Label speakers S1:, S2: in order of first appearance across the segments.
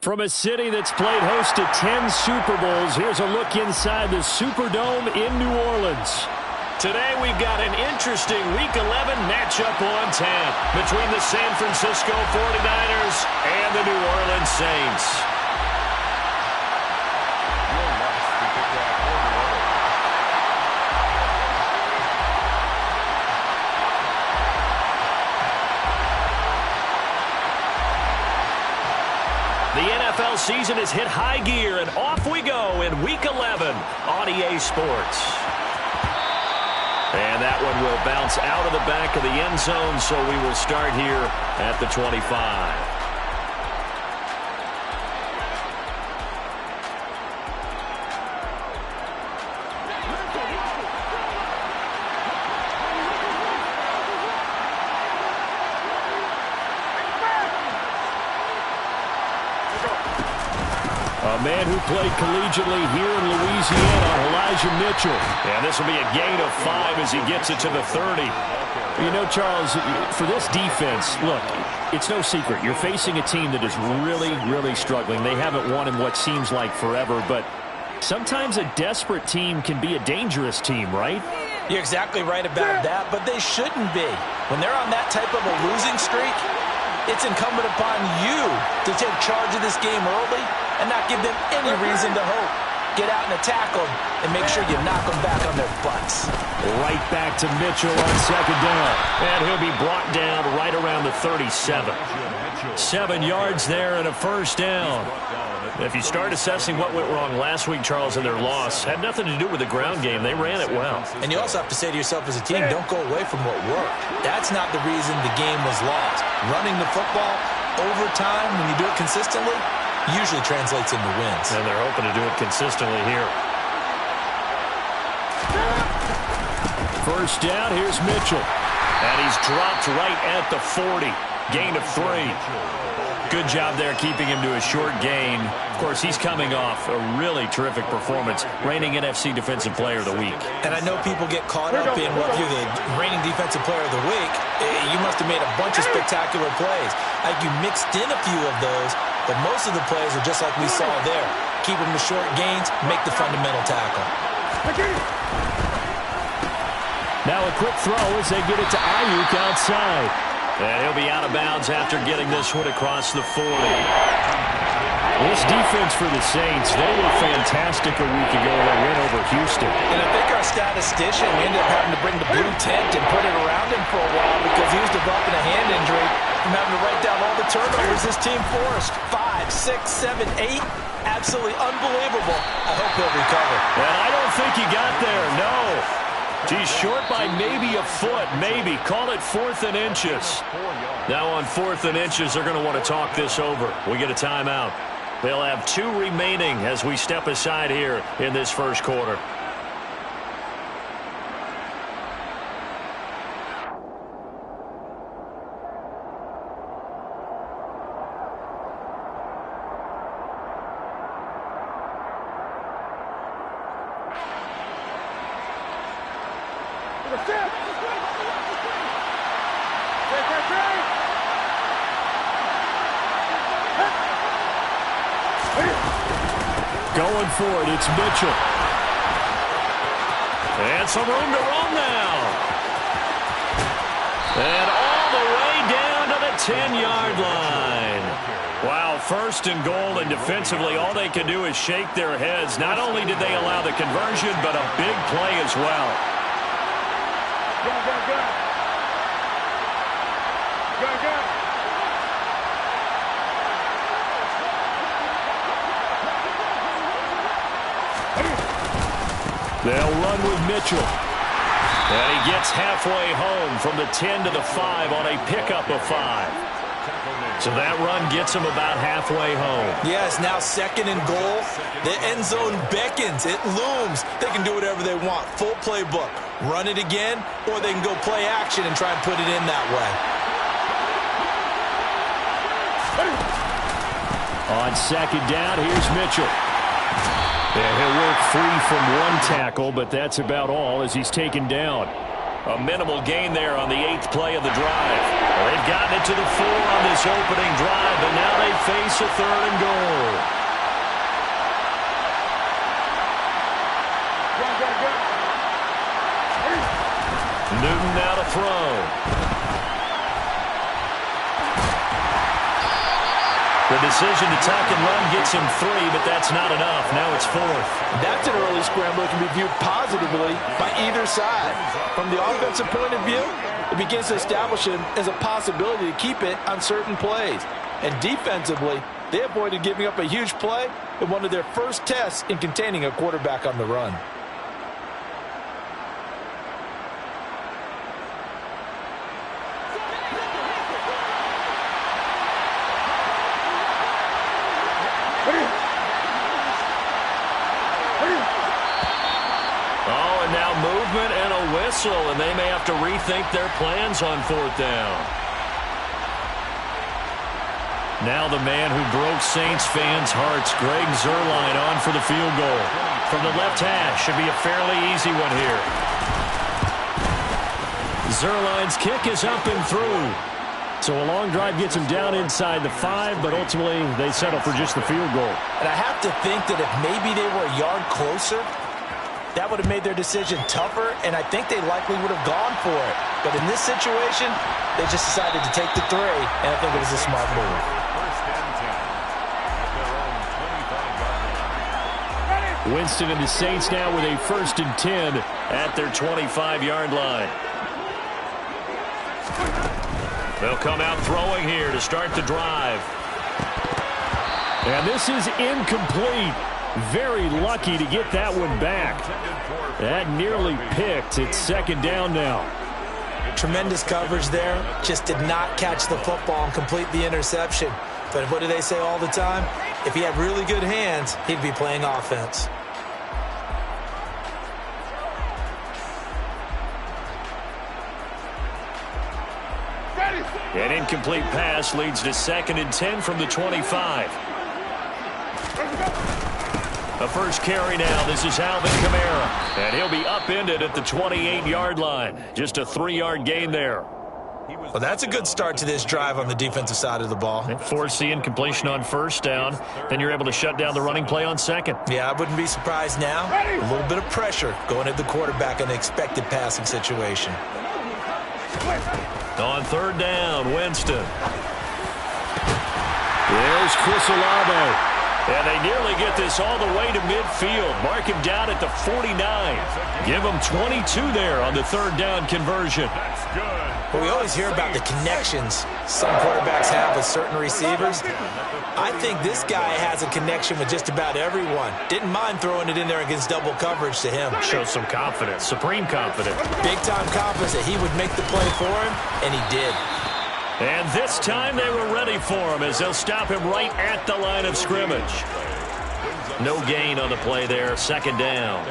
S1: From a city that's played host to 10 Super Bowls, here's a look inside the Superdome in New Orleans. Today we've got an interesting Week 11 matchup on tap between the San Francisco 49ers and the New Orleans Saints. The NFL season has hit high gear, and off we go in Week 11 on EA Sports. And that one will bounce out of the back of the end zone, so we will start here at the 25. A man who played collegiately here in Louisiana, Elijah Mitchell. And this will be a gain of 5 as he gets it to the 30. You know, Charles, for this defense, look, it's no secret. You're facing a team that is really, really struggling. They haven't won in what seems like forever, but sometimes a desperate team can be a dangerous team, right?
S2: You're exactly right about that, but they shouldn't be. When they're on that type of a losing streak, it's incumbent upon you to take charge of this game early and not give them any reason to hope. Get out and attack them and make sure you knock them back on their butts.
S1: Right back to Mitchell on second down. And he'll be brought down right around the 37. 7 yards there and a first down. If you start assessing what went wrong last week, Charles, in their loss, had nothing to do with the ground game. They ran it well.
S2: And you also have to say to yourself as a team, don't go away from what worked. That's not the reason the game was lost. Running the football over time, when you do it consistently, usually translates into wins.
S1: And they're hoping to do it consistently here. First down, here's Mitchell. And he's dropped right at the 40. Gain of 3. Good job there keeping him to a short gain. Of course, he's coming off a really terrific performance, reigning NFC Defensive Player of the Week.
S2: And I know people get caught up in what you're the reigning Defensive Player of the Week. You must have made a bunch of spectacular plays. Like you mixed in a few of those, but most of the plays are just like we saw there. Keep them to short gains, make the fundamental tackle.
S1: Now a quick throw as they get it to Ayuk outside. And he'll be out of bounds after getting this one across the 40. This defense for the Saints, they were fantastic a week ago in their win over Houston.
S2: And I think our statistician, we ended up having to bring the blue tent and put it around him for a while because he was developing a hand injury from having to write down all the turnovers this team forced. 5, 6, 7, 8. Absolutely unbelievable. I hope he'll recover.
S1: And I don't think he got there, no. He's short by maybe a foot, maybe. Call it 4th and inches. Now on 4th and inches, they're going to want to talk this over. We get a timeout. They'll have 2 remaining as we step aside here in this first quarter. Going for it, it's Mitchell. And some room to run now. And all the way down to the 10-yard line. Wow, 1st and goal, and defensively all they can do is shake their heads. Not only did they allow the conversion, but a big play as well. They'll run with Mitchell. And he gets halfway home from the 10 to the 5 on a pickup of 5. So that run gets him about halfway home.
S2: Yes, now 2nd and goal. The end zone beckons. It looms. They can do whatever they want. Full playbook. Run it again, or they can go play action and try and put it in that way.
S1: On 2nd down, here's Mitchell. And he'll work free from one tackle, but that's about all as he's taken down. A minimal gain there on the 8th play of the drive. Well, they've gotten it to the 4 on this opening drive, but now they face a 3rd and goal. Newton now to throw. The decision to tuck and run gets him 3, but that's not enough. Now it's 4th.
S2: That's an early scramble that can be viewed positively by either side. From the offensive point of view, it begins to establish him as a possibility to keep it on certain plays. And defensively, they avoided giving up a huge play in one of their first tests in containing a quarterback on the run.
S1: And a whistle, and they may have to rethink their plans on 4th down. Now the man who broke Saints fans' hearts, Greg Zuerlein, on for the field goal. From the left hash, should be a fairly easy one here. Zuerlein's kick is up and through. So a long drive gets him down inside the 5, but ultimately they settle for just the field goal.
S2: And I have to think that if maybe they were a yard closer, that would have made their decision tougher, and I think they likely would have gone for it. But in this situation, they just decided to take the 3, and I think it was a smart move.
S1: Winston and the Saints now with a 1st and 10 at their 25-yard line. They'll come out throwing here to start the drive. And this is incomplete. Very lucky to get that one back. That nearly picked. It's 2nd down now.
S2: Tremendous coverage there. Just did not catch the football and complete the interception. But what do they say all the time? If he had really good hands, he'd be playing offense.
S1: An incomplete pass leads to 2nd and 10 from the 25. A first carry now. This is Alvin Kamara. And he'll be upended at the 28-yard line. Just a 3-yard gain there.
S2: Well, that's a good start to this drive on the defensive side of the ball.
S1: Force the incompletion on 1st down. Then you're able to shut down the running play on 2nd.
S2: Yeah, I wouldn't be surprised now. A little bit of pressure going at the quarterback in an expected passing situation.
S1: On 3rd down, Winston. There's Chris Olave. And they nearly get this all the way to midfield. Mark him down at the 49. Give him 22 there on the 3rd down conversion.
S2: Well, we always hear about the connections some quarterbacks have with certain receivers. I think this guy has a connection with just about everyone. Didn't mind throwing it in there against double coverage to him.
S1: Shows some confidence, supreme confidence.
S2: Big-time confidence that he would make the play for him, and he did.
S1: And this time they were ready for him as they'll stop him right at the line of scrimmage. No gain on the play there, 2nd down.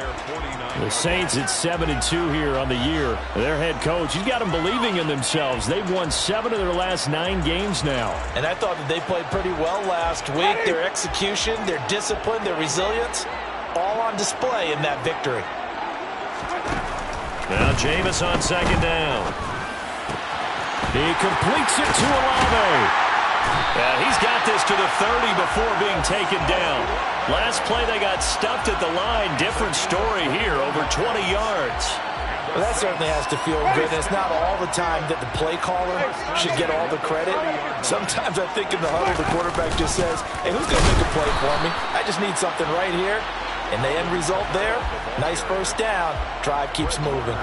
S1: The Saints at 7-2 here on the year. Their head coach, he's got them believing in themselves. They've won 7 of their last 9 games now.
S2: And I thought that they played pretty well last week. Their execution, their discipline, their resilience, all on display in that victory.
S1: Now Jameis on 2nd down. He completes it to Olave. He's got this to the 30 before being taken down. Last play they got stuffed at the line. Different story here, over 20 yards.
S2: Well, that certainly has to feel good. And it's not all the time that the play caller should get all the credit. Sometimes I think in the huddle the quarterback just says, hey, who's going to make a play for me? I just need something right here. And the end result there, nice 1st down. Drive keeps moving.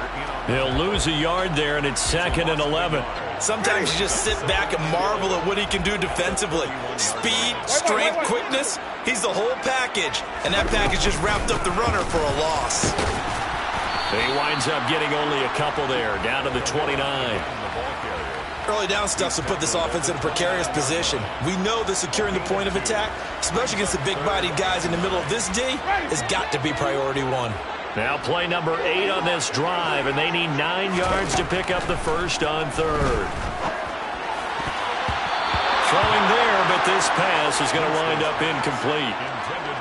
S1: He'll lose a yard there, and it's 2nd and 11.
S2: Sometimes you just sit back and marvel at what he can do defensively. Speed, strength, quickness, he's the whole package. And that package just wrapped up the runner for a loss.
S1: He winds up getting only a couple there, down to the 29.
S2: Early down stuff to put this offense in a precarious position. We know that securing the point of attack, especially against the big-bodied guys in the middle of this D, has got to be priority 1.
S1: Now play number 8 on this drive, and they need 9 yards to pick up the 1st on 3rd. Throwing there, but this pass is going to wind up incomplete.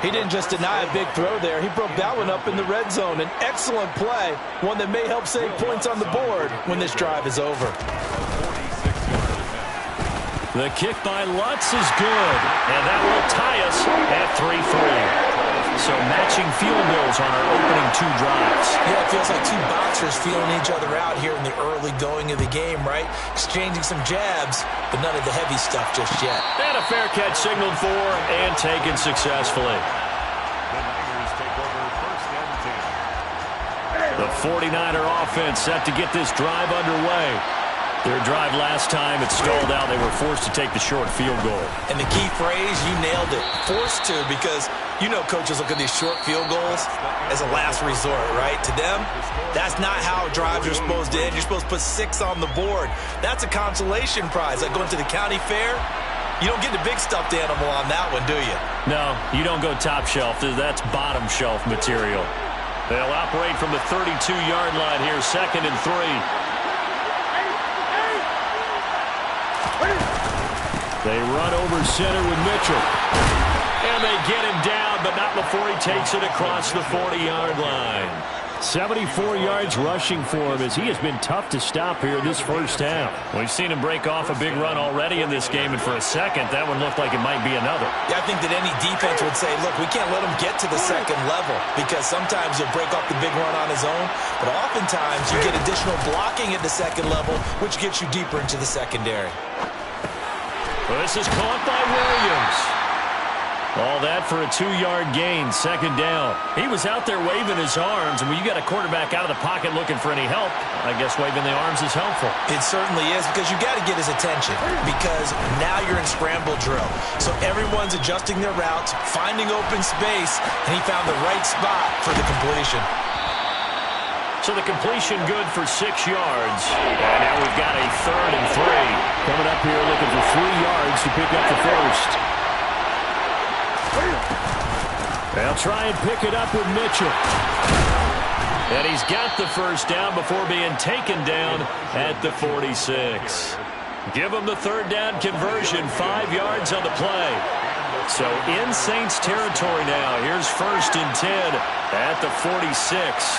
S2: He didn't just deny a big throw there. He broke that one up in the red zone. An excellent play, one that may help save points on the board when this drive is over.
S1: The kick by Lutz is good, and that will tie us at 3-3. So matching field goals on our opening two drives.
S2: Yeah, it feels like two boxers feeling each other out here in the early going of the game, right? Exchanging some jabs, but none of the heavy stuff just yet.
S1: And a fair catch signaled for and taken successfully. The 49er offense set to get this drive underway. Their drive last time, it stalled out. They were forced to take the short field goal.
S2: And the key phrase, you nailed it, forced to, because you know coaches look at these short field goals as a last resort, right? To them, that's not how drives are supposed to end. You're supposed to put 6 on the board. That's a consolation prize. Like going to the county fair, you don't get the big stuffed animal on that one, do you?
S1: No, you don't go top shelf. That's bottom shelf material. They'll operate from the 32-yard line here, 2nd and 3. They run over center with Mitchell. And they get him down, but not before he takes it across the 40-yard line. 74 yards rushing for him as he has been tough to stop here this first half. We've seen him break off a big run already in this game, and for a second, that one looked like it might be another.
S2: Yeah, I think that any defense would say, look, we can't let him get to the second level because sometimes he'll break off the big run on his own, but oftentimes you get additional blocking at the second level, which gets you deeper into the secondary.
S1: Well, this is caught by Williams. All that for a 2-yard gain, 2nd down. He was out there waving his arms, and when you got a quarterback out of the pocket looking for any help, I guess waving the arms is helpful.
S2: It certainly is, because you got to get his attention, because now you're in scramble drill. So everyone's adjusting their routes, finding open space, and he found the right spot for the completion.
S1: So the completion good for 6 yards. And now we've got a 3rd and 3. Coming up here looking for 3 yards to pick up the first. They'll try and pick it up with Mitchell. And he's got the first down before being taken down at the 46. Give him the 3rd down conversion, 5 yards on the play. So in Saints territory now. Here's 1st and 10 at the 46.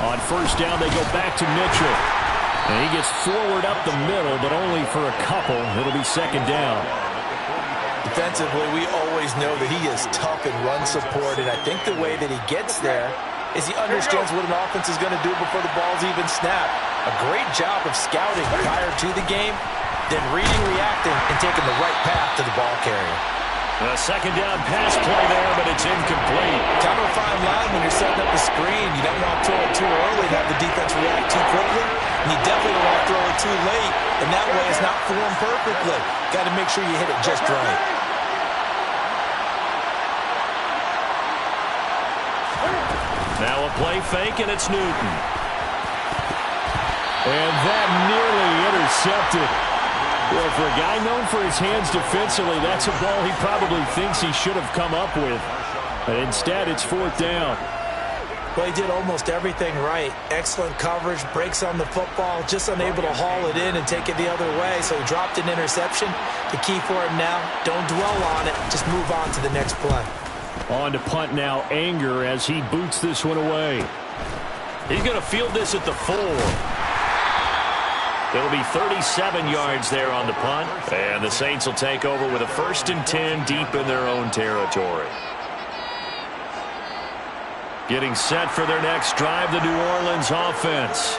S1: On 1st down, they go back to Mitchell. And he gets forward up the middle, but only for a couple. It'll be 2nd down.
S2: Defensively, we always know that he is tough in run support, and I think the way that he gets there is he understands what an offense is going to do before the ball's even snapped. A great job of scouting prior to the game, then reading, reacting, and taking the right path to the ball carrier.
S1: A 2nd down pass play there, but it's incomplete.
S2: Kind of a fine line when you're setting up a screen. You don't want to throw it too early and have the defense react too quickly. And you definitely don't want to throw it too late, and that way it's not formed perfectly. Got to make sure you hit it just right.
S1: Now a play fake, and it's Newton. And that nearly intercepted. Well, for a guy known for his hands defensively, that's a ball he probably thinks he should have come up with. But instead, it's 4th down.
S2: Well, he did almost everything right. Excellent coverage, breaks on the football, just unable to haul it in and take it the other way. So he dropped an interception. The key for him now, don't dwell on it. Just move on to the next play.
S1: On to punt now, Anger, as he boots this one away. He's going to field this at the 4. It'll be 37 yards there on the punt. And the Saints will take over with a 1st and 10 deep in their own territory. Getting set for their next drive, the New Orleans offense.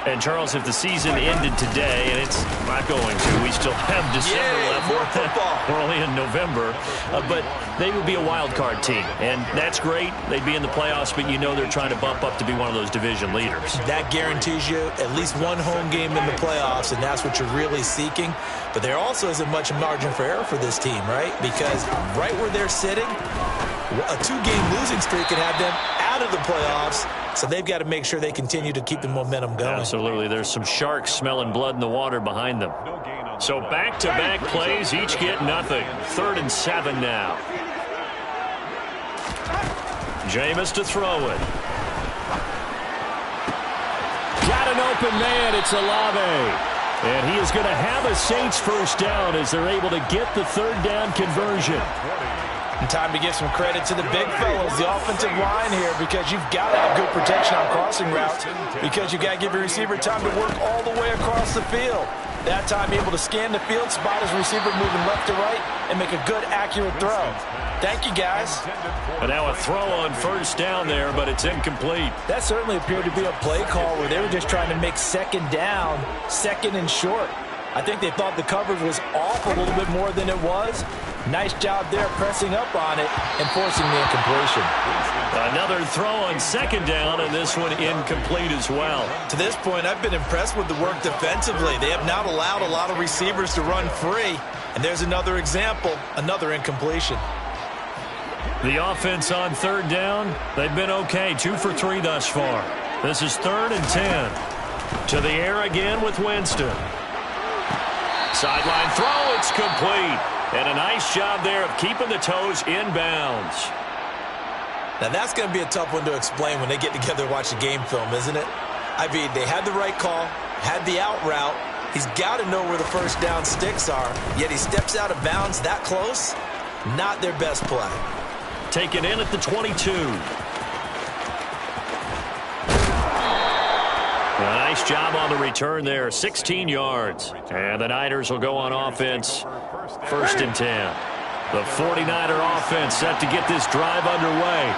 S1: And, Charles, if the season ended today, and it's not going to, we still have December left.
S2: More football.
S1: We're only in November. But they would be a wild card team. And that's great. They'd be in the playoffs, but you know they're trying to bump up to be one of those division leaders.
S2: That guarantees you at least one home game in the playoffs, and that's what you're really seeking. But there also isn't much margin for error for this team, right? Because right where they're sitting, a 2-game losing streak can have them out of the playoffs. So they've got to make sure they continue to keep the momentum going.
S1: Absolutely. There's some sharks smelling blood in the water behind them. So back-to-back plays, each get nothing. 3rd and 7 now. Jameis to throw it. Got an open man. It's Olave. And he is going to have a Saints first down as they're able to get the third down conversion.
S2: And time to give some credit to the big fellas, the offensive line here, because you've got to have good protection on crossing routes, because you've got to give your receiver time to work all the way across the field. That time able to scan the field, spot his receiver moving left to right, and make a good, accurate throw. Thank you, guys.
S1: And now a throw on first down there, but it's incomplete.
S2: That certainly appeared to be a play call where they were just trying to make second down, second and short. I think they thought the coverage was off a little bit more than it was. Nice job there pressing up on it and forcing the incompletion.
S1: Another throw on second down, and this one incomplete as well.
S2: To this point, I've been impressed with the work defensively. They have not allowed a lot of receivers to run free. And there's another example, another incompletion.
S1: The offense on third down, they've been okay, 2 for 3 thus far. This is 3rd and 10. To the air again with Winston. Sideline throw, it's complete. And a nice job there of keeping the toes inbounds.
S2: Now that's going to be a tough one to explain when they get together and watch the game film, isn't it? I mean, they had the right call, had the out route. He's got to know where the first down sticks are, yet he steps out of bounds that close. Not their best play.
S1: Taken in at the 22. A nice job on the return there, 16 yards. And the Niners will go on offense, 1st and 10. The 49er offense set to get this drive underway.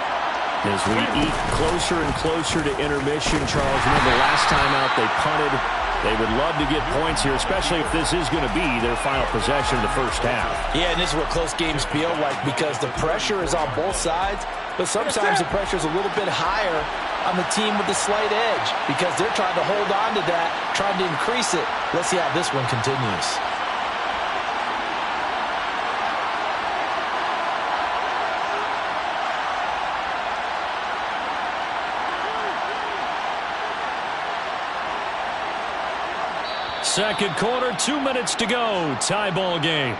S1: As we eat closer and closer to intermission, Charles, remember last time out they punted. They would love to get points here, especially if this is going to be their final possession of the first half.
S2: Yeah, and this is what close games feel like because the pressure is on both sides, but sometimes the pressure is a little bit higher on the team with the slight edge because they're trying to hold on to that, trying to increase it. Let's see how this one continues.
S1: Second quarter, 2 minutes to go. Tie ball game.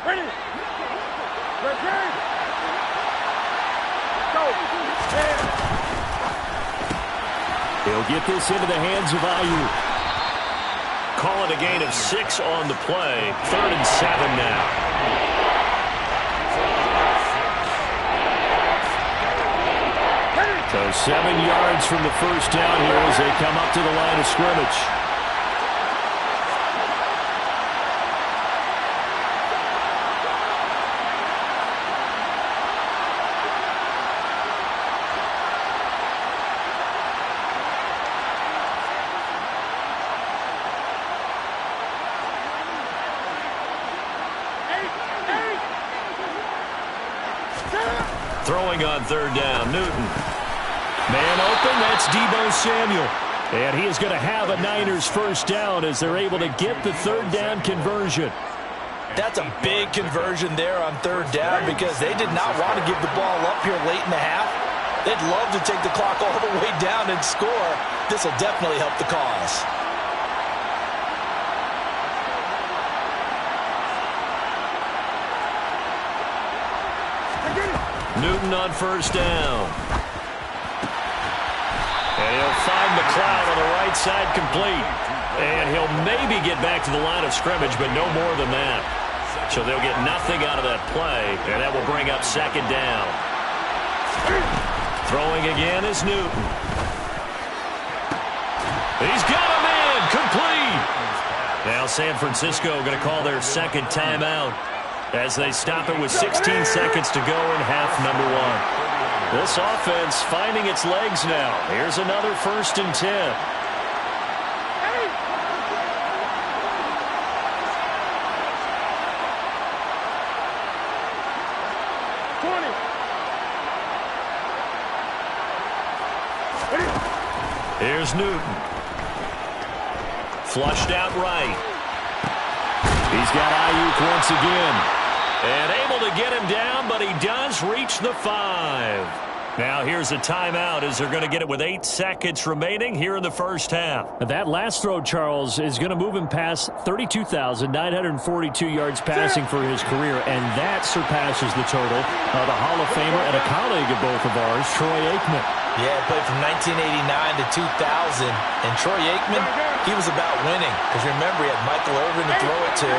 S3: Ready. Ready. Go.
S1: He'll get this into the hands of Ayuk. Call it a gain of 6 on the play. 3rd and 7 now. So 7 yards from the first down here as they come up to the line of scrimmage. Throwing on third down, Newton. Man open, that's Deebo Samuel. And he is going to have a Niners first down as they're able to get the third down conversion.
S2: That's a big conversion there on third down because they did not want to give the ball up here late in the half. They'd love to take the clock all the way down and score. This will definitely help the cause.
S1: Newton on first down. And he'll find McLeod on the right side complete. And he'll maybe get back to the line of scrimmage, but no more than that. So they'll get nothing out of that play, and that will bring up second down. Throwing again is Newton. He's got him in, complete. Now San Francisco going to call their second timeout as they stop it with 16 seconds to go in half number 1. This offense finding its legs now. Here's another 1st and 10. Here's Newton. Flushed out right. He's got Ayuk once again. And able to get him down, but he does reach the 5. Now here's a timeout as they're going to get it with 8 seconds remaining here in the first half.
S4: That last throw, Charles, is going to move him past 32,942 yards passing for his career, and that surpasses the total of the Hall of Famer and a colleague of both of ours, Troy Aikman.
S2: Yeah, he played from 1989 to 2000, and Troy Aikman, he was about winning. Because remember, he had Michael Irvin to throw it to.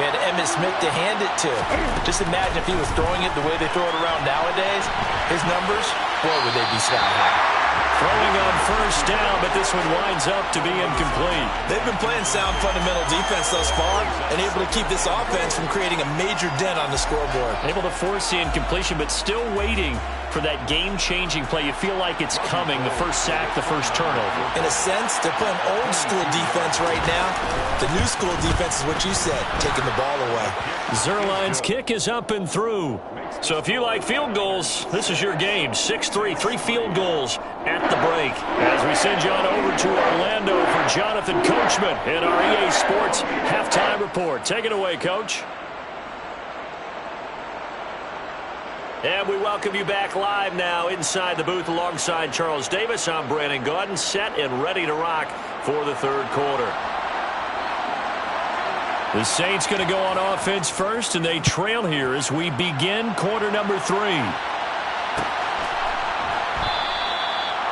S2: We had Emmitt Smith to hand it to. Just imagine if he was throwing it the way they throw it around nowadays, his numbers, boy, would they be sky high.
S1: Throwing on first down, but this one winds up to be incomplete.
S2: They've been playing sound fundamental defense thus far and able to keep this offense from creating a major dent on the scoreboard.
S1: Able to force the incompletion, but still waiting for that game-changing play. You feel like it's coming, the first sack, the first turnover.
S2: In a sense, they're playing old-school defense right now. The new school defense is what you said, taking the ball away.
S1: Zuerlein's kick is up and through. So if you like field goals, this is your game. 6-3, 3 field goals at the break. As we send you on over to Orlando for Jonathan Coachman in our EA Sports halftime report. Take it away, Coach. And we welcome you back live now inside the booth alongside Charles Davis. I'm Brandon Gaudin, set and ready to rock for the third quarter. The Saints going to go on offense first, and they trail here as we begin quarter number 3.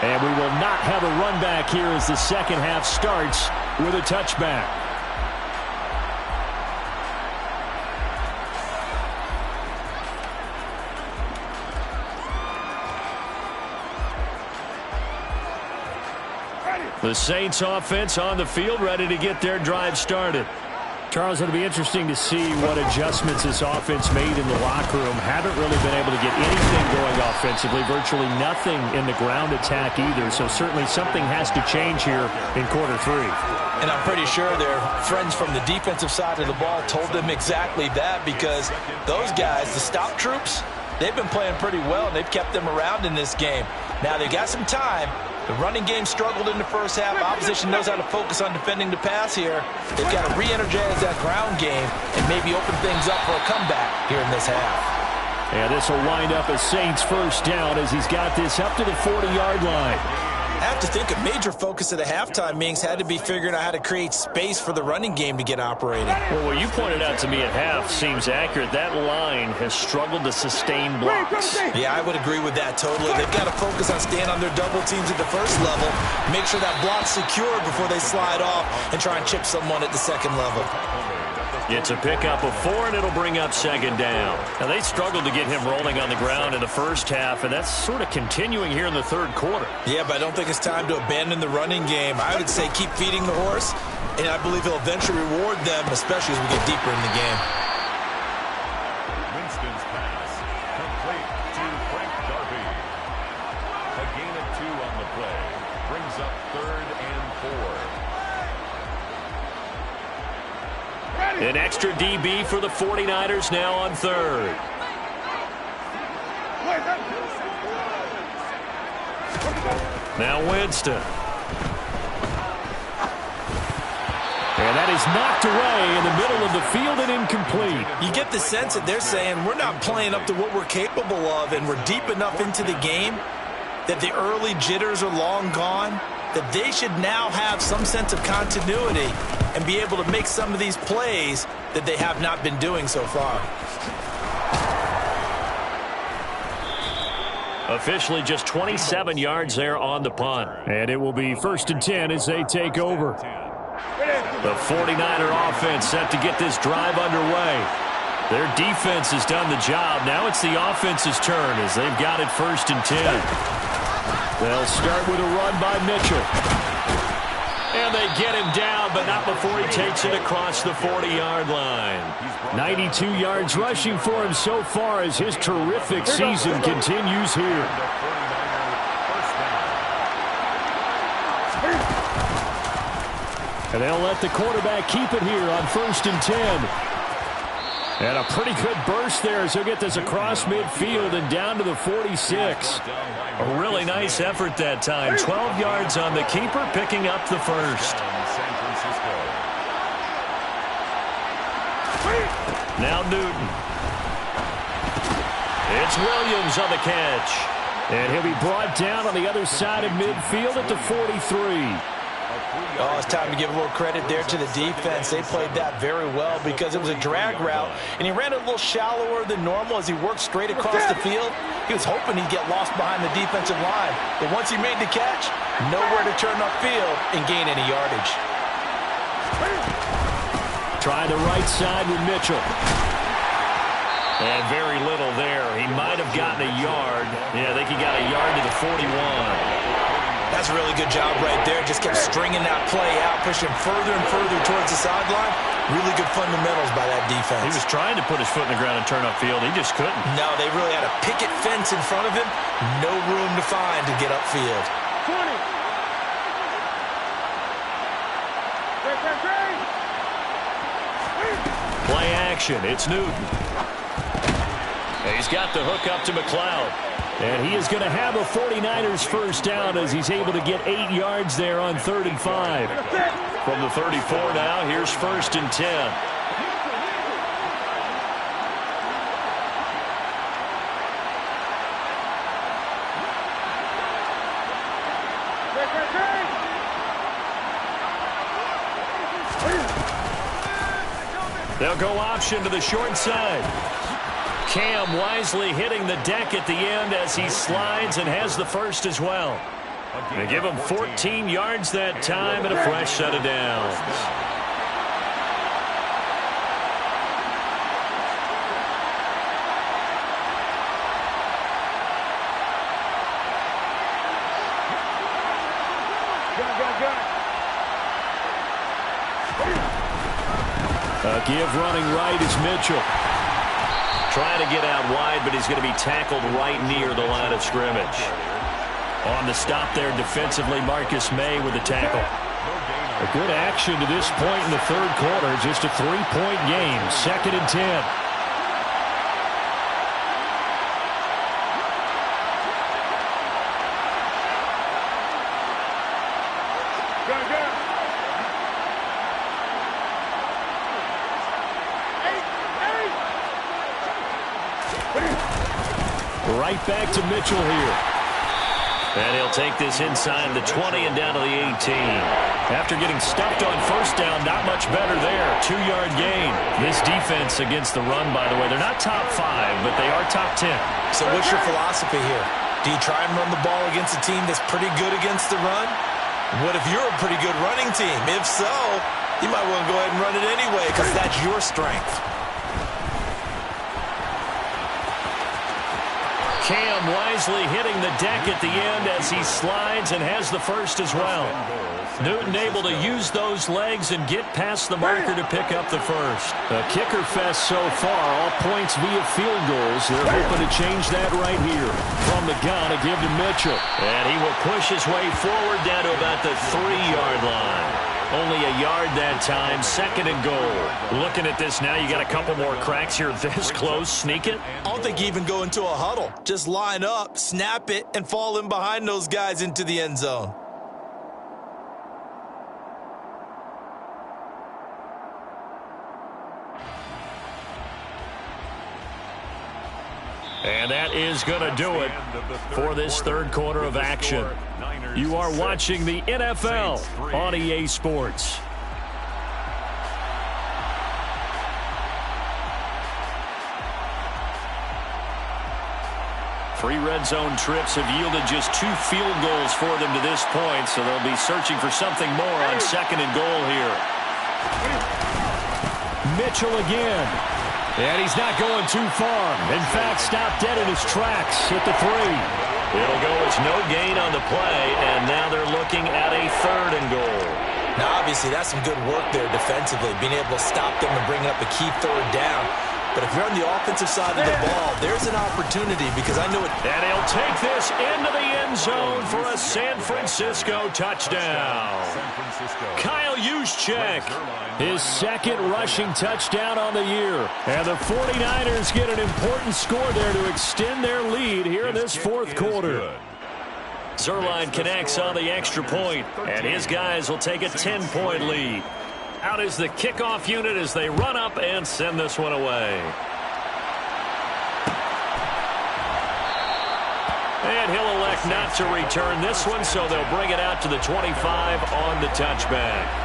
S1: And we will not have a run back here as the second half starts with a touchback. The Saints offense on the field, ready to get their drive started. Charles, it'll be interesting to see what adjustments this offense made in the locker room. Haven't really been able to get anything going offensively, virtually nothing in the ground attack either. So certainly something has to change here in quarter 3.
S2: And I'm pretty sure their friends from the defensive side of the ball told them exactly that, because those guys, the stop troops, they've been playing pretty well, and they've kept them around in this game. Now they've got some time. The running game struggled in the first half. Opposition knows how to focus on defending the pass here. They've got to re-energize that ground game and maybe open things up for a comeback here in this half.
S4: And this will wind up a Saints first down as he's got this up to the 40-yard line.
S2: I have to think a major focus at the halftime meetings had to be figuring out how to create space for the running game to get operating.
S1: Well, what you pointed out to me at half seems accurate. That line has struggled to sustain blocks.
S2: Yeah, I would agree with that totally. They've got to focus on staying on their double teams at the first level, make sure that block's secure before they slide off and try and chip someone at the second level.
S1: It's a pickup of 4, and it'll bring up second down. Now, they struggled to get him rolling on the ground in the first half, and that's sort of continuing here in the third quarter.
S2: Yeah, but I don't think it's time to abandon the running game. I would say keep feeding the horse, and I believe he'll eventually reward them, especially as we get deeper in the game.
S5: Winston's pass complete to Frank Darby. A gain of 2 on the play brings up 3rd and 4.
S1: An extra DB for the 49ers now on 3rd. Now Winston. And that is knocked away in the middle of the field and incomplete.
S2: You get the sense that they're saying we're not playing up to what we're capable of, and we're deep enough into the game that the early jitters are long gone, that they should now have some sense of continuity and be able to make some of these plays that they have not been doing so far.
S1: Officially just 27 yards there on the punt.
S4: And it will be 1st and 10 as they take over.
S1: The 49er offense set to get this drive underway. Their defense has done the job. Now it's the offense's turn as they've got it 1st and 10. They'll start with a run by Mitchell. And they get him down, but not before he takes it across the 40-yard line.
S4: 92 yards rushing for him so far as his terrific season continues here. And they'll let the quarterback keep it here on 1st and 10. And a pretty good burst there as he'll get this across midfield and down to the 46.
S1: A really nice effort that time. 12 yards on the keeper, picking up the first. Now Newton. It's Williams on the catch.
S4: And he'll be brought down on the other side of midfield at the 43.
S2: Oh, it's time to give a little credit there to the defense. They played that very well because it was a drag route, and he ran a little shallower than normal as he worked straight across the field. He was hoping he'd get lost behind the defensive line, but once he made the catch, nowhere to turn upfield and gain any yardage.
S4: Try the right side with Mitchell.
S1: And very little there. He might have gotten a yard. Yeah, I think he got a yard to the 41.
S2: That's a really good job right there. Just kept stringing that play out, pushing further and further towards the sideline. Really good fundamentals by that defense.
S1: He was trying to put his foot in the ground and turn upfield. He just couldn't.
S2: No, they really had a picket fence in front of him. No room to find to get upfield.
S3: 20.
S1: Play action. It's Newton. He's got the hook up to McLeod.
S4: And he is going to have a 49ers first down as he's able to get 8 yards there on 3rd and 5.
S1: From the 34 now, here's 1st and 10. They'll go option to the short side. Cam wisely hitting the deck at the end as he slides and has the first as well. They give him 14 yards that time and a fresh set of downs.
S4: A give running right is Mitchell.
S1: Trying to get out wide, but he's going to be tackled right near the line of scrimmage.
S4: On the stop there defensively, Marcus May with the tackle. A good action to this point in the 3rd quarter. Just a 3-point game. 2nd and 10. Right back to Mitchell here.
S1: And he'll take this inside the 20 and down to the 18.
S4: After getting stuffed on first down, not much better there. 2-yard gain. This defense against the run, by the way, they're not top 5, but they are top 10.
S2: So what's your philosophy here? Do you try and run the ball against a team that's pretty good against the run? What if you're a pretty good running team? If so, you might want to go ahead and run it anyway because that's your strength.
S4: Cam wisely hitting the deck at the end as he slides and has the first as well. Newton able to use those legs and get past the marker to pick up the first. A kicker fest so far, all points via field goals. They're hoping to change that right here. From the gun, a give to Mitchell.
S1: And he will push his way forward down to about the 3-yard line. Only a yard that time, 2nd and goal. Looking at this now, you got a couple more cracks here this close. Sneak it.
S2: I don't think you even go into a huddle. Just line up, snap it, and fall in behind those guys into the end zone.
S4: And that is going to do it for this 3rd quarter of action. You are watching the NFL on EA Sports.
S1: Three red zone trips have yielded just 2 field goals for them to this point, so they'll be searching for something more on 2nd and goal here.
S4: Mitchell again. And he's not going too far. In fact, stopped dead in his tracks at the 3.
S1: It'll go as no gain on the play, and now they're looking at a 3rd and goal.
S2: Now, obviously, that's some good work there defensively, being able to stop them and bring up a key 3rd down. But if you're on the offensive side of the ball, there's an opportunity because I know it.
S1: And he'll take this into the end zone for a San Francisco touchdown. Kyle Juszczyk.
S4: His 2nd rushing touchdown on the year. And the 49ers get an important score there to extend their lead here in this 4th quarter.
S1: Zuerlein connects on the extra point, and his guys will take a 10-point lead. Out is the kickoff unit as they run up and send this one away. And he'll elect not to return this one, so they'll bring it out to the 25 on the touchback.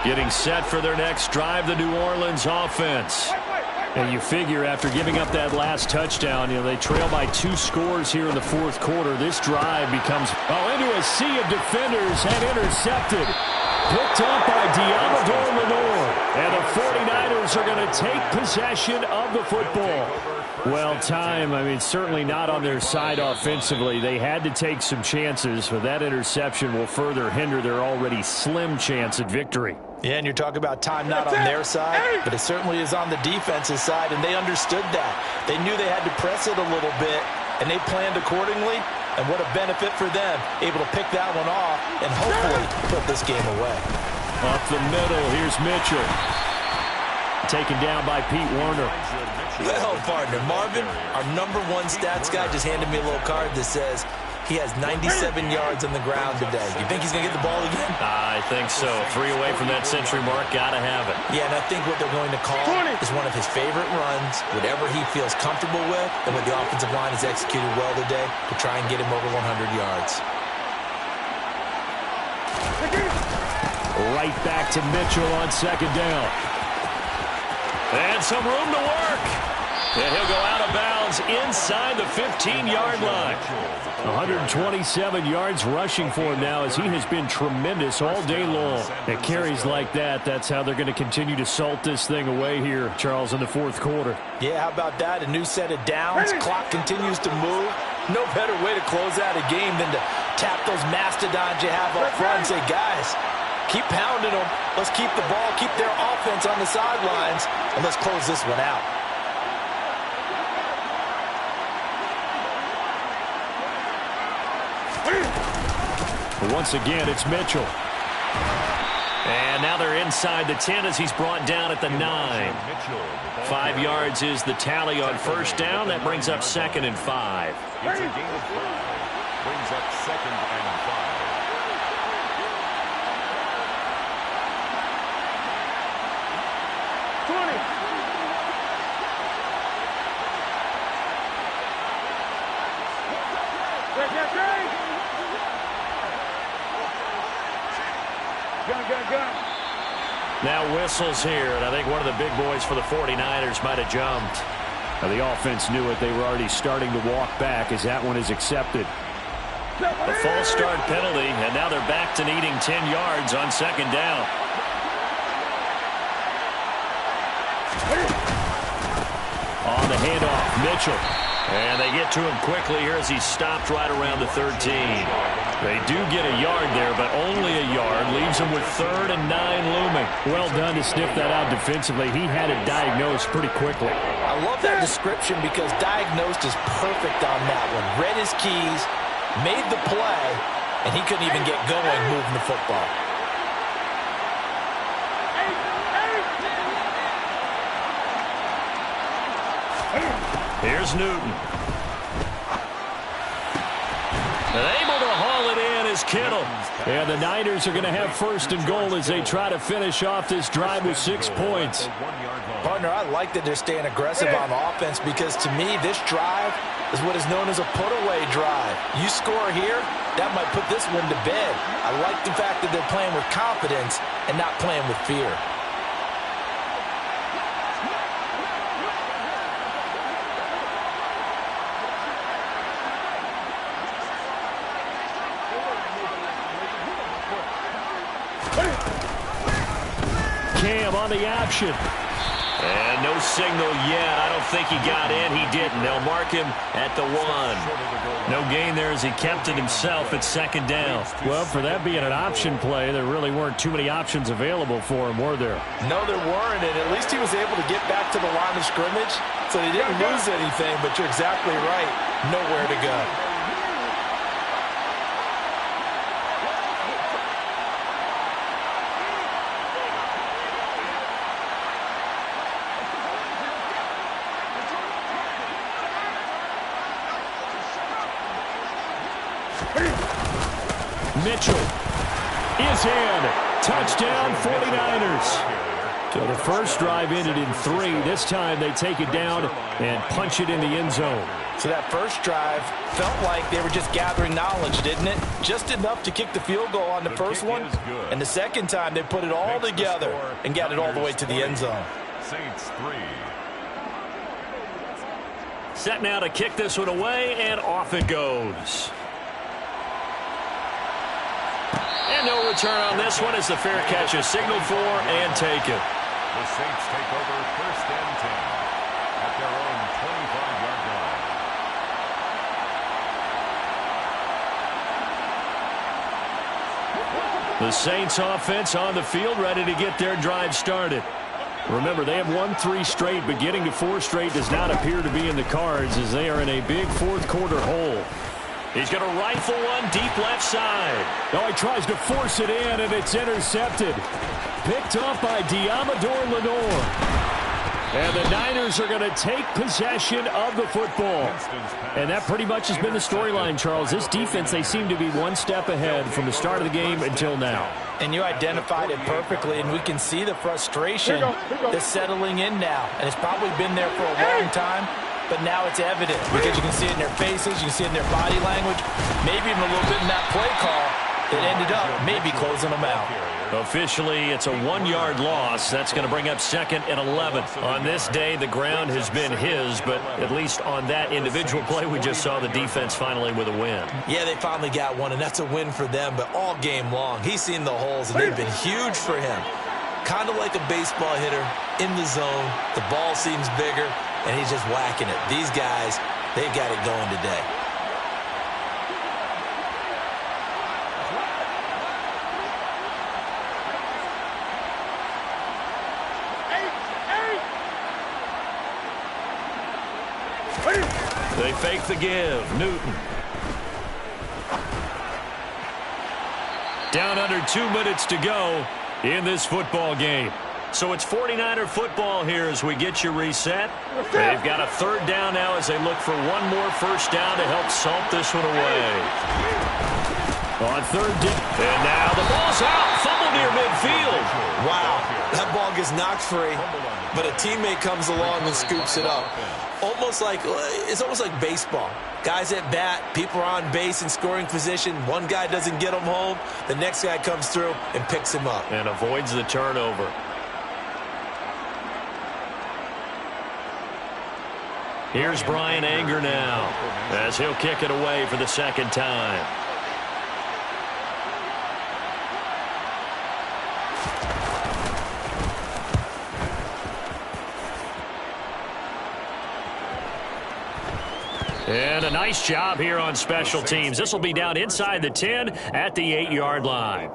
S1: Getting set for their next drive, the New Orleans offense.
S4: And you figure after giving up that last touchdown, they trail by 2 scores here in the fourth quarter. This drive becomes into a sea of defenders and intercepted. Picked up by Diamador Lenore. And the 49ers are going to take possession of the football. Well, certainly not on their side offensively. They had to take some chances, but that interception will further hinder their already slim chance at victory.
S2: Yeah, and you're talking about time not on their side, but it certainly is on the defensive side, and they understood that. They knew they had to press it a little bit, and they planned accordingly, and what a benefit for them, able to pick that one off and hopefully put this game away.
S4: Up the middle, here's Mitchell. Taken down by Pete Werner.
S2: Well, partner, Marvin, our #1 stats guy just handed me a little card that says he has 97 yards on the ground today. You think he's going to get the ball again?
S1: I think so. 3 away from that century mark. Got to have it.
S2: Yeah, and I think what they're going to call is one of his favorite runs, whatever he feels comfortable with, and what the offensive line has executed well today to try and get him over 100 yards.
S4: Right back to Mitchell on second down.
S1: And some room to work. And he'll go out of bounds inside the 15-yard line.
S4: 127 yards rushing for him now as he has been tremendous all day long. At carries like that, that's how they're going to continue to salt this thing away here, Charles, in the fourth quarter.
S2: Yeah, how about that? A new set of downs. Clock continues to move. No better way to close out a game than to tap those mastodons you have up front and say, guys, keep pounding them. Let's keep the ball, keep their offense on the sidelines, and let's close this one out.
S4: Once again, it's Mitchell.
S1: And now they're inside the 10 as he's brought down at the 9. 5 yards is the tally on first down. That brings up 2nd and 5.
S5: It's a gain of 5. Brings up 2nd and 5.
S1: Now whistles here, and I think one of the big boys for the 49ers might have jumped.
S4: Now the offense knew it. They were already starting to walk back as that one is accepted.
S1: A false start penalty, and now they're back to needing 10 yards on second down.
S4: On the handoff, Mitchell.
S1: And they get to him quickly here as he's stopped right around the 13. They do get a yard there, but only a yard. Leaves them with 3rd and 9 looming.
S4: Well done to sniff that out defensively. He had it diagnosed pretty quickly.
S2: I love that description because diagnosed is perfect on that one. Read his keys, made the play, and he couldn't even get going moving the football.
S1: Here's Newton. And able to haul it in is Kittle.
S4: And the Niners are going to have 1st and goal as they try to finish off this drive with 6 points.
S2: Partner, I like that they're staying aggressive on offense because to me, this drive is what is known as a put-away drive. You score here, that might put this one to bed. I like the fact that they're playing with confidence and not playing with fear.
S4: Cam on the option.
S1: And no signal yet. I don't think he got in. He didn't. They'll mark him at the 1. No gain there as he kept it himself at second down.
S4: Well, for that being an option play, there really weren't too many options available for him, were there?
S2: No, there weren't, and at least he was able to get back to the line of scrimmage, so he didn't lose anything, but you're exactly right. Nowhere to go.
S4: Mitchell is in. Touchdown, 49ers. So the first drive ended in 3. This time they take it down and punch it in the end zone.
S2: So that first drive felt like they were just gathering knowledge, didn't it? Just enough to kick the field goal on the first one. And the second time they put it all together and got it all the way to the end zone.
S5: Saints 3.
S4: Set now to kick this one away, and off it goes. And no return on this one as the fair catch is signaled for and taken.
S5: The Saints take over 1st and 10 at their own 25-yard line.
S4: The Saints offense on the field, ready to get their drive started. Remember, they have won 3 straight, but getting to 4 straight does not appear to be in the cards as they are in a big fourth-quarter hole. He's going to rifle one deep left side. Oh, he tries to force it in, and it's intercepted. Picked off by Diamador Lenore. And the Niners are going to take possession of the football. And that pretty much has been the storyline, Charles. This defense, they seem to be one step ahead from the start of the game until now.
S2: And you identified it perfectly, and we can see the frustration that's settling in now. And it's probably been there for a long time, but now it's evident because you can see it in their faces, you can see it in their body language, maybe even a little bit in that play call that ended up maybe closing them out.
S4: Officially, it's a 1-yard loss. That's going to bring up 2nd and 11. On this day, the ground has been his, but at least on that individual play, we just saw the defense finally with a win.
S2: Yeah, they finally got one, and that's a win for them, but all game long, he's seen the holes, and they've been huge for him. Kind of like a baseball hitter in the zone. The ball seems bigger, and he's just whacking it. These guys, they've got it going today.
S4: They fake the give. Newton. Down under 2 minutes to go in this football game. So it's 49er football here as we get you reset. They've got a 3rd down now as they look for one more 1st down to help salt this one away. On 3rd down. And now the ball's out. Fumble near midfield.
S2: Wow, that ball gets knocked free, but a teammate comes along and scoops it up. It's almost like baseball. Guys at bat, people are on base in scoring position. One guy doesn't get him home. The next guy comes through and picks him up.
S4: And avoids the turnover. Here's Brian Anger now as he'll kick it away for the 2nd time. And a nice job here on special teams. This will be down inside the 10 at the 8-yard line.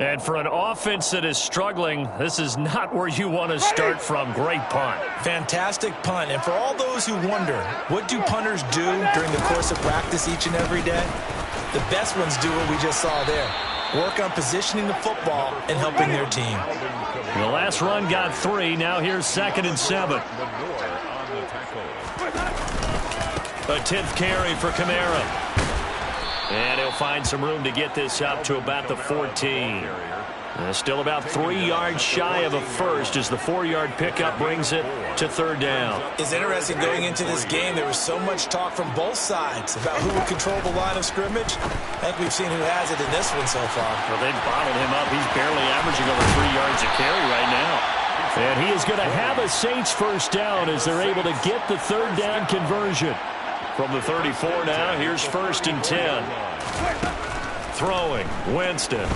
S4: And for an offense that is struggling, this is not where you want to start from. Great punt.
S2: Fantastic punt. And for all those who wonder, what do punters do during the course of practice each and every day? The best ones do what we just saw there. Work on positioning the football and helping their team.
S4: The last run got 3. Now here's 2nd and 7. A 10th carry for Kamara. And he'll find some room to get this up to about the 14. Still about 3 yards shy of a first as the 4-yard pickup brings it to 3rd down.
S2: It's interesting going into this game. There was so much talk from both sides about who would control the line of scrimmage. I think we've seen who has it in this one so far.
S4: Well, they've bottled him up. He's barely averaging over 3 yards a carry right now. And he is going to have a Saints 1st down as they're able to get the 3rd down conversion. From the 34 now, here's 1st and 10. Throwing, Winston.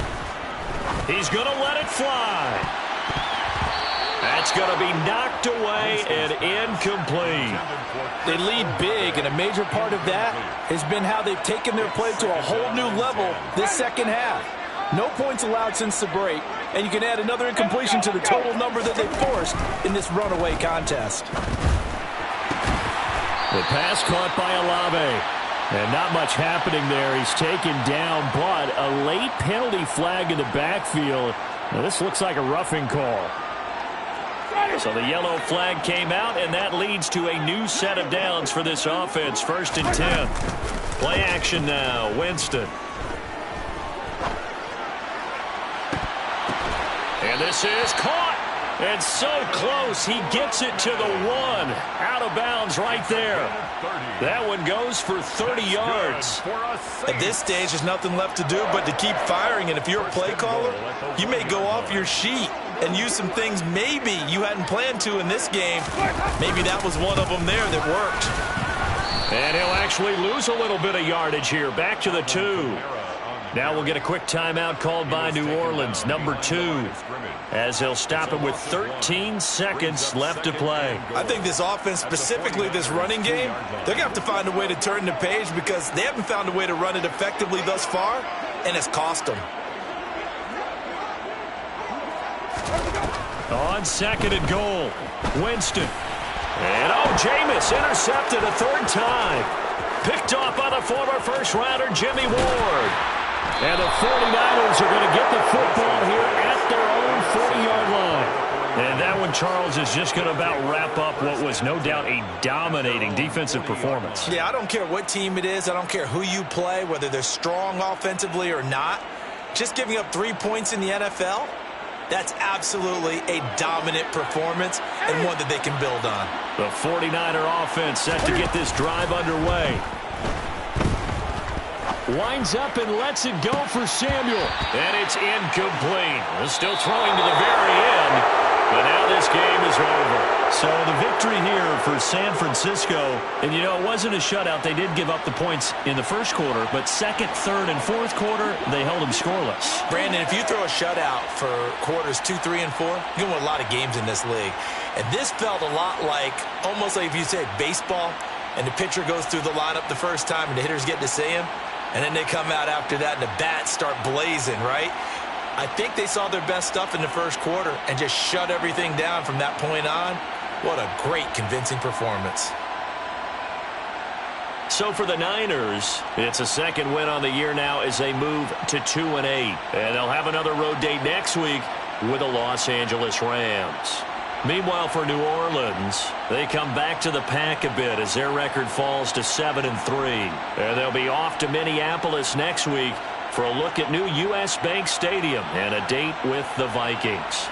S4: He's going to let it fly. That's going to be knocked away and incomplete.
S2: They lead big, and a major part of that has been how they've taken their play to a whole new level this second half. No points allowed since the break, and you can add another incompletion to the total number that they forced in this runaway contest.
S4: The pass caught by Olave. And not much happening there. He's taken down, but a late penalty flag in the backfield. Now, this looks like a roughing call. So the yellow flag came out, and that leads to a new set of downs for this offense. 1st and 10. Play action now. Winston.
S1: And this is caught. And so close, he gets it to the 1. Out of bounds right there. That one goes for 30 yards.
S2: At this stage, there's nothing left to do but to keep firing. And if you're a play caller, you may go off your sheet and use some things maybe you hadn't planned to in this game. Maybe that was one of them there that worked.
S1: And he'll actually lose a little bit of yardage here. Back to the 2. Now we'll get a quick timeout called by New Orleans, number 2, as they'll stop it with 13 seconds left to play.
S2: I think this offense, specifically this running game, they're going to have to find a way to turn the page because they haven't found a way to run it effectively thus far, and it's cost them.
S1: On 2nd and goal, Winston. And Jameis intercepted a 3rd time. Picked off by the former first-rounder Jimmy Ward. And the 49ers are going to get the football here at their own 40-yard line. And that one, Charles, is just going to about wrap up what was no doubt a dominating defensive performance.
S2: Yeah, I don't care what team it is. I don't care who you play, whether they're strong offensively or not. Just giving up 3 points in the NFL, that's absolutely a dominant performance and one that they can build on.
S1: The 49er offense set to get this drive underway. Winds up and lets it go for Samuel. And it's incomplete. Still throwing to the very end. But now this game is over.
S4: So the victory here for San Francisco. And, you know, it wasn't a shutout. They did give up the points in the first quarter. But 2nd, 3rd, and 4th quarter, they held them scoreless.
S2: Brandon, if you throw a shutout for quarters 2, 3, and 4, you're going to win a lot of games in this league. And this felt a lot like, almost like if you said baseball, and the pitcher goes through the lineup the first time and the hitters get to see him. And then they come out after that and the bats start blazing, right? I think they saw their best stuff in the first quarter and just shut everything down from that point on. What a great, convincing performance.
S1: So for the Niners, it's a 2nd win on the year now as they move to 2-8. And they'll have another road date next week with the Los Angeles Rams. Meanwhile, for New Orleans, they come back to the pack a bit as their record falls to 7-3. And they'll be off to Minneapolis next week for a look at new U.S. Bank Stadium and a date with the Vikings.